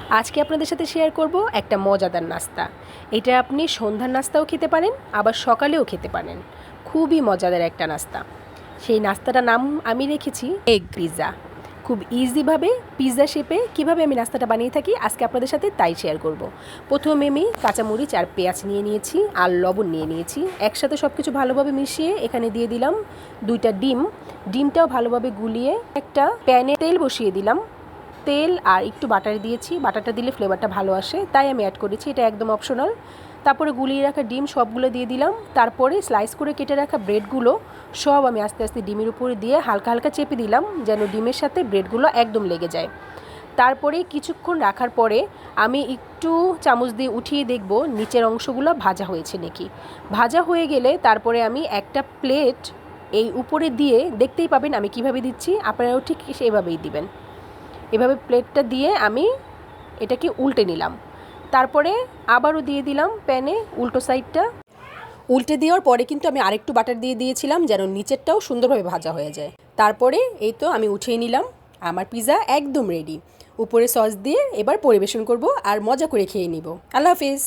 আজকে আপনাদের সাথে শেয়ার করব একটা মজাদার নাস্তা। এটা আপনি সন্ধ্যার নাস্তাও খেতে পারেন, আবার সকালেও খেতে পারেন। খুবই মজাদার একটা নাস্তা। সেই নাস্তাটার নাম আমি রেখেছি এগ পিৎজা। খুব ইজিভাবে পিৎজা শেপে কীভাবে আমি নাস্তাটা বানিয়ে থাকি আজকে আপনাদের সাথে তাই শেয়ার করব। প্রথমে আমি কাঁচামরিচ আর পেঁয়াজ নিয়ে নিয়েছি আর লবণ নিয়ে নিয়েছি। একসাথে সব কিছু ভালোভাবে মিশিয়ে এখানে দিয়ে দিলাম 2টা ডিম। ডিমটাও ভালোভাবে গুলিয়ে একটা প্যানে তেল বসিয়ে দিলাম। তেল আর একটু বাটার দিয়েছি, বাটারটা দিলে ফ্লেভারটা ভালো আসে, তাই আমি অ্যাড করেছি, এটা একদম অপশনাল। তারপরে গুলিয়ে রাখা ডিম সবগুলো দিয়ে দিলাম। তারপরে স্লাইস করে কেটে রাখা ব্রেডগুলো সব আমি আস্তে আস্তে ডিমের উপরে দিয়ে হালকা হালকা চেপে দিলাম, যেন ডিমের সাথে ব্রেডগুলো একদম লেগে যায়। তারপরে কিছুক্ষণ রাখার পরে আমি একটু চামচ দিয়ে উঠিয়ে দেখব নিচের অংশগুলো ভাজা হয়েছে নাকি। ভাজা হয়ে গেলে তারপরে আমি একটা প্লেট এই উপরে দিয়ে দেখতেই পাবেন আমি কিভাবে দিচ্ছি, আপনারাও ঠিক সেভাবেই দিবেন। এভাবে প্লেটটা দিয়ে আমি এটাকে উল্টে নিলাম। তারপরে আবারও দিয়ে দিলাম প্যানে উল্টো সাইডটা। উল্টে দেওয়ার পরে কিন্তু আমি আরেকটু বাটার দিয়ে দিয়েছিলাম যেন নিচেরটাও সুন্দরভাবে ভাজা হয়ে যায়। তারপরে এই তো আমি উঠিয়ে নিলাম, আমার পিৎজা একদম রেডি। উপরে সস দিয়ে এবার পরিবেশন করব আর মজা করে খেয়ে নিব। আল্লাহ হাফিজ।